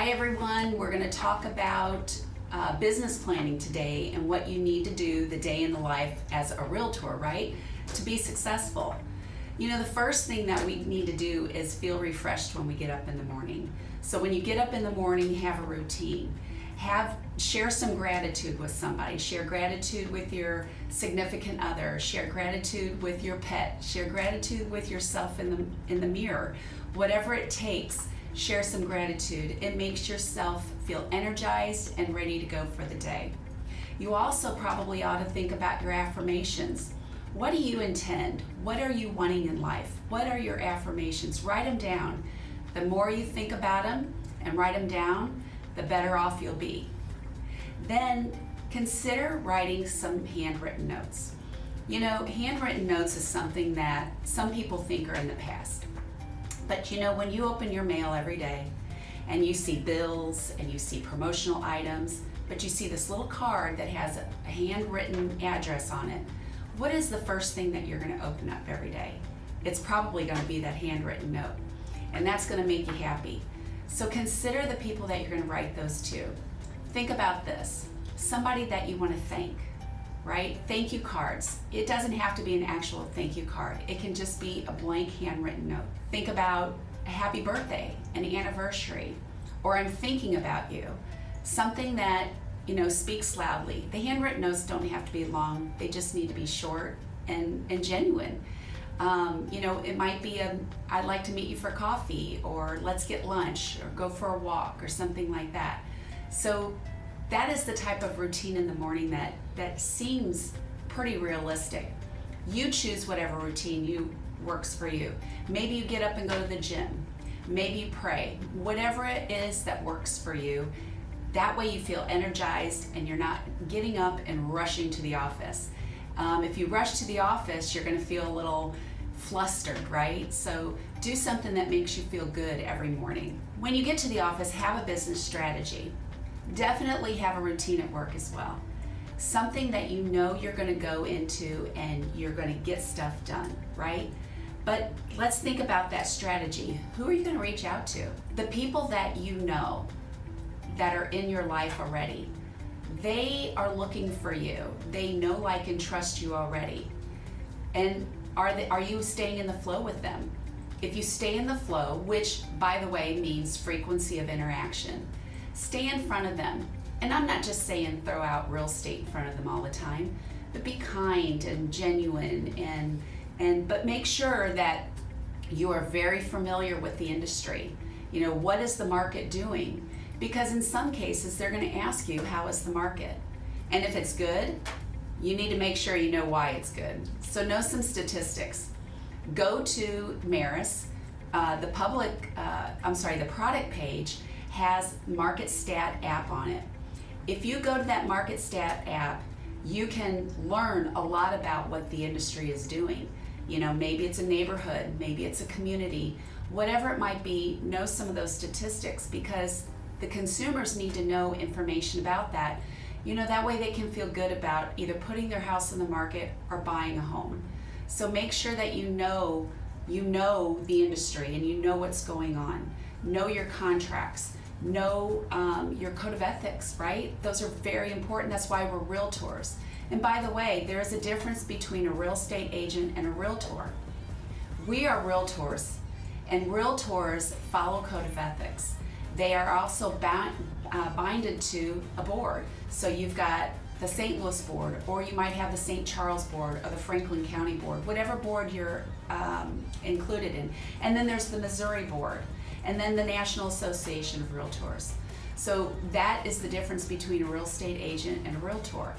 Hi everyone, we're going to talk about business planning today and what you need to do the day in the life as a realtor, right? To be successful. You know, the first thing that we need to do is feel refreshed when we get up in the morning. So when you get up in the morning, have a routine. Share some gratitude with somebody. Share gratitude with your significant other. Share gratitude with your pet. Share gratitude with yourself in the mirror. Whatever it takes, share some gratitude. It makes yourself feel energized and ready to go for the day. You also probably ought to think about your affirmations. What do you intend? What are you wanting in life? What are your affirmations? Write them down. The more you think about them and write them down, the better off you'll be. Then consider writing some handwritten notes. You know, handwritten notes is something that some people think are in the past. But you know, when you open your mail every day and you see bills and you see promotional items, but you see this little card that has a handwritten address on it, what is the first thing that you're going to open up every day? It's probably going to be that handwritten note, and that's going to make you happy. So consider the people that you're going to write those to. Think about this, somebody that you want to thank, right? Thank you cards. It doesn't have to be an actual thank you card. It can just be a blank handwritten note. Think about a happy birthday, an anniversary, or I'm thinking about you. Something that, you know, speaks loudly. The handwritten notes don't have to be long. They just need to be short and genuine. You know, it might be I'd like to meet you for coffee, or let's get lunch, or go for a walk, or something like that. So that is the type of routine in the morning that seems pretty realistic. You choose whatever routine works for you. Maybe you get up and go to the gym. Maybe you pray. Whatever it is that works for you, that way you feel energized and you're not getting up and rushing to the office. If you rush to the office, you're going to feel a little flustered, right? So do something that makes you feel good every morning. When you get to the office, have a business strategy. Definitely have a routine at work as well. Something that you know you're going to go into and you're going to get stuff done, right? But let's think about that strategy. Who are you going to reach out to? The people that you know that are in your life already. They are looking for you. They know, like, and trust you already. And are you staying in the flow with them? If you stay in the flow, which by the way means frequency of interaction, stay in front of them. And I'm not just saying throw out real estate in front of them all the time, but be kind and genuine but make sure that you are very familiar with the industry. You know, what is the market doing? Because in some cases, they're going to ask you, how is the market? And if it's good, you need to make sure you know why it's good. So know some statistics. Go to Maris. The product page has Market Stat app on it. If you go to that Market Stat app, you can learn a lot about what the industry is doing. You know, maybe it's a neighborhood, maybe it's a community, whatever it might be, know some of those statistics, because the consumers need to know information about that. You know, that way they can feel good about either putting their house on the market or buying a home. So make sure that you know the industry and you know what's going on. Know your contracts. Know your code of ethics, right? Those are very important. That's why we're realtors. And by the way, there is a difference between a real estate agent and a realtor. We are realtors, and realtors follow code of ethics. They are also binded to a board. So you've got the St. Louis board, or you might have the St. Charles board or the Franklin County board, whatever board you're included in. And then there's the Missouri board, and then the National Association of Realtors. So that is the difference between a real estate agent and a realtor.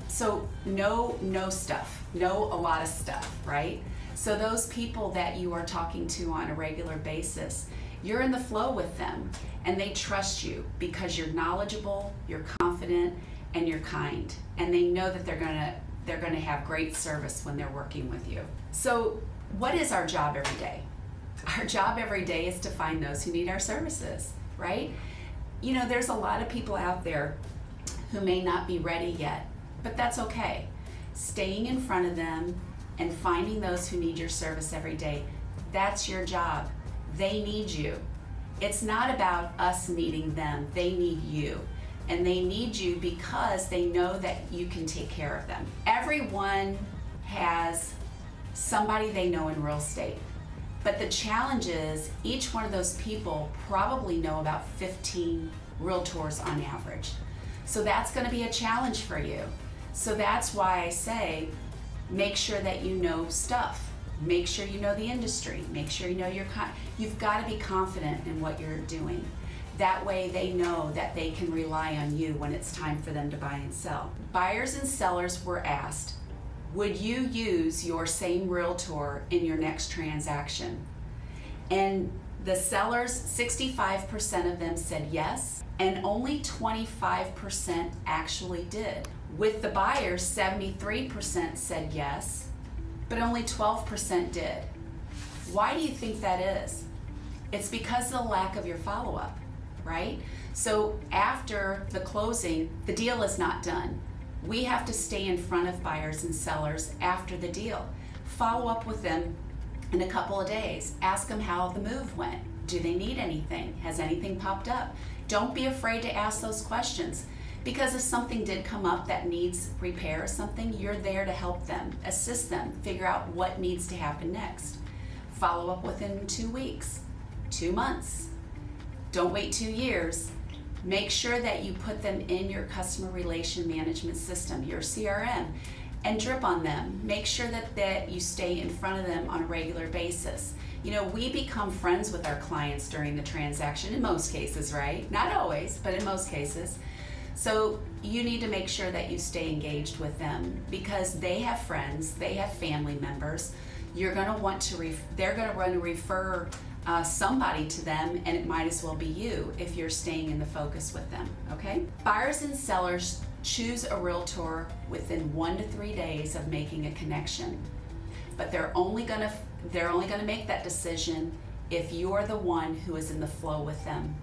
So know stuff, know a lot of stuff, right? So those people that you are talking to on a regular basis, you're in the flow with them, and they trust you because you're knowledgeable, you're confident, and you're kind, and they know that they're gonna have great service when they're working with you. So what is our job every day? Our job every day is to find those who need our services, right? You know, there's a lot of people out there who may not be ready yet, but that's okay. Staying in front of them and finding those who need your service every day, that's your job. They need you. It's not about us needing them. They need you. And they need you because they know that you can take care of them. Everyone has somebody they know in real estate. But the challenge is each one of those people probably know about 15 realtors on average. So that's going to be a challenge for you. So that's why I say make sure that you know stuff. Make sure you know the industry. Make sure you know you've got to be confident in what you're doing. That way they know that they can rely on you when it's time for them to buy and sell. Buyers and sellers were asked, would you use your same realtor in your next transaction? And the sellers, 65% of them said yes, and only 25% actually did. With the buyers, 73% said yes, but only 12% did. Why do you think that is? It's because of the lack of your follow-up, right? So after the closing, the deal is not done. We have to stay in front of buyers and sellers after the deal. Follow up with them in a couple of days. Ask them how the move went. Do they need anything? Has anything popped up? Don't be afraid to ask those questions, because if something did come up that needs repair or something, you're there to help them, assist them, figure out what needs to happen next. Follow up within 2 weeks, 2 months. Don't wait 2 years. Make sure that you put them in your customer relation management system, your CRM, and drip on them. Make sure that you stay in front of them on a regular basis. You know, we become friends with our clients during the transaction in most cases, right? Not always, but in most cases. So you need to make sure that you stay engaged with them, because they have friends, they have family members. You're going to want to, they're going to want to refer somebody to them, and it might as well be you if you're staying in the focus with them, okay? Buyers and sellers choose a realtor within 1 to 3 days of making a connection, but they're only going to make that decision if you're the one who is in the flow with them.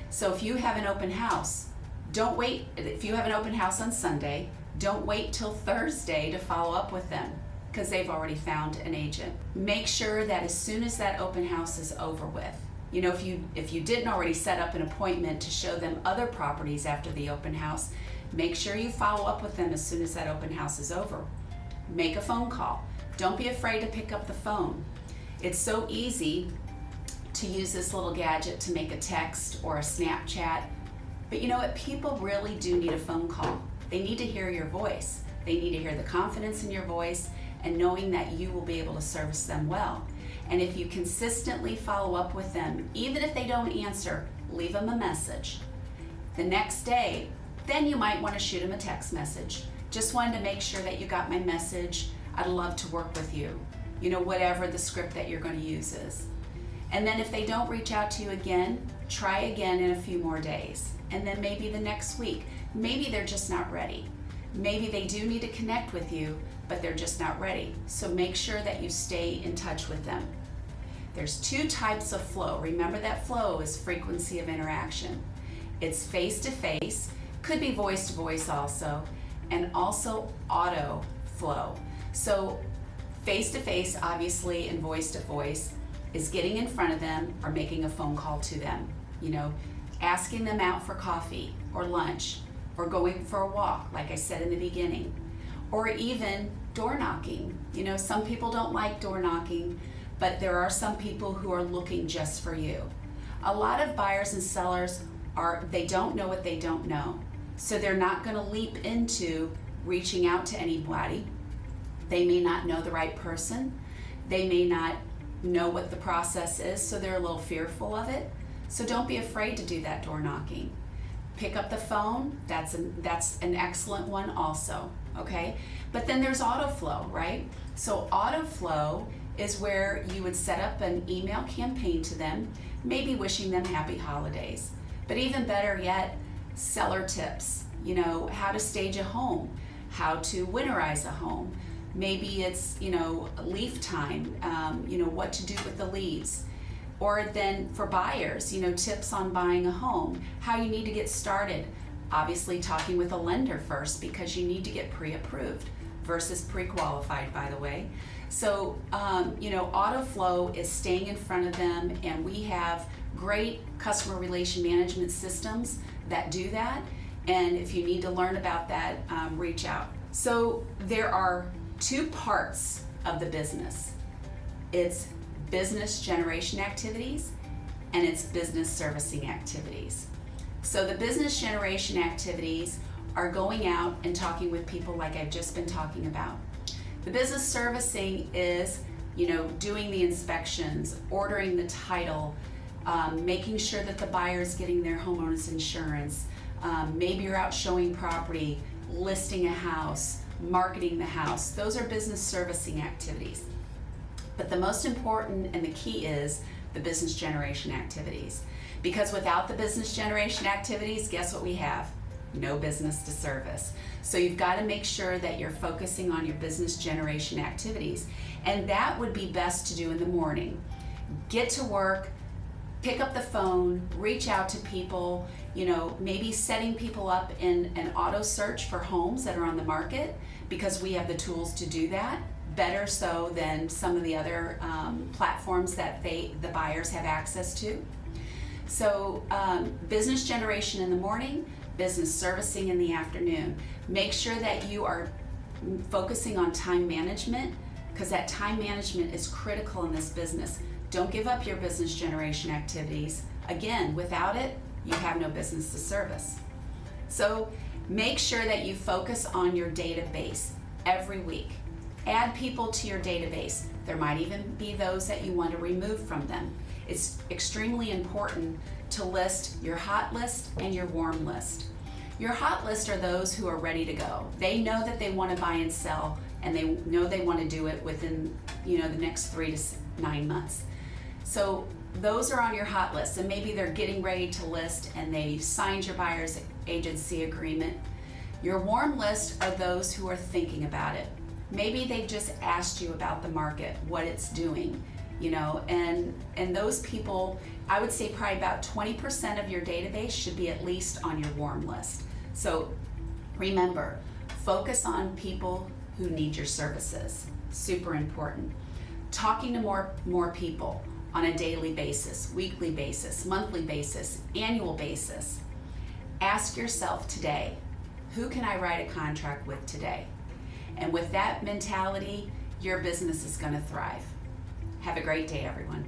So if you have an open house, don't wait. If you have an open house on Sunday, don't wait till Thursday to follow up with them, because they've already found an agent. Make sure that as soon as that open house is over with, you know, if you didn't already set up an appointment to show them other properties after the open house, make sure you follow up with them as soon as that open house is over. Make a phone call. Don't be afraid to pick up the phone. It's so easy to use this little gadget to make a text or a Snapchat, but you know what? People really do need a phone call. They need to hear your voice. They need to hear the confidence in your voice and knowing that you will be able to service them well. And if you consistently follow up with them, even if they don't answer, leave them a message. The next day, then you might want to shoot them a text message. Just wanted to make sure that you got my message. I'd love to work with you. You know, whatever the script that you're going to use is. And then if they don't reach out to you again, try again in a few more days. And then maybe the next week. Maybe they're just not ready. Maybe they do need to connect with you, but they're just not ready. So make sure that you stay in touch with them. There's 2 types of flow. Remember that flow is frequency of interaction. It's face-to-face, could be voice-to-voice also, and also auto flow. So face-to-face, obviously, and voice-to-voice is getting in front of them or making a phone call to them. You know, asking them out for coffee or lunch, or going for a walk, like I said in the beginning, or even door knocking. You know, some people don't like door knocking, but there are some people who are looking just for you. A lot of buyers and sellers they don't know what they don't know. So they're not gonna leap into reaching out to anybody. They may not know the right person. They may not know what the process is, so they're a little fearful of it. So don't be afraid to do that door knocking. Pick up the phone, that's an excellent one also, okay? But then there's auto flow, right? So auto flow is where you would set up an email campaign to them, maybe wishing them happy holidays. But even better yet, seller tips, you know, how to stage a home, how to winterize a home. Maybe it's, you know, leaf time, you know, what to do with the leaves. Or then for buyers, you know, tips on buying a home, how you need to get started. Obviously talking with a lender first, because you need to get pre-approved versus pre-qualified, by the way. So, you know, auto flow is staying in front of them, and we have great customer relation management systems that do that. And if you need to learn about that, reach out. So there are two parts of the business. It's business generation activities and it's business servicing activities. So the business generation activities are going out and talking with people like I've just been talking about. The business servicing is, doing the inspections, ordering the title, making sure that the buyer's getting their homeowner's insurance. Maybe you're out showing property, listing a house, marketing the house. Those are business servicing activities. But the most important and the key is the business generation activities. Because without the business generation activities, guess what we have? No business to service. So you've got to make sure that you're focusing on your business generation activities. And that would be best to do in the morning. Get to work, pick up the phone, reach out to people, maybe setting people up in an auto search for homes that are on the market, because we have the tools to do that, better so than some of the other platforms that the buyers have access to. So business generation in the morning, business servicing in the afternoon. Make sure that you are focusing on time management, because that time management is critical in this business. Don't give up your business generation activities. Again, without it, you have no business to service. So make sure that you focus on your database every week. Add people to your database. There might even be those that you want to remove from them. It's extremely important to list your hot list and your warm list. Your hot list are those who are ready to go. They know that they want to buy and sell, and they know they want to do it within the next 3 to 9 months. So those are on your hot list, and maybe they're getting ready to list and they signed your buyer's agency agreement. Your warm list are those who are thinking about it. Maybe they've just asked you about the market, what it's doing, and those people, I would say probably about 20% of your database should be at least on your warm list. So remember, focus on people who need your services. Super important. Talking to more people on a daily basis, weekly basis, monthly basis, annual basis. Ask yourself today, who can I write a contract with today? And with that mentality, your business is going to thrive. Have a great day, everyone.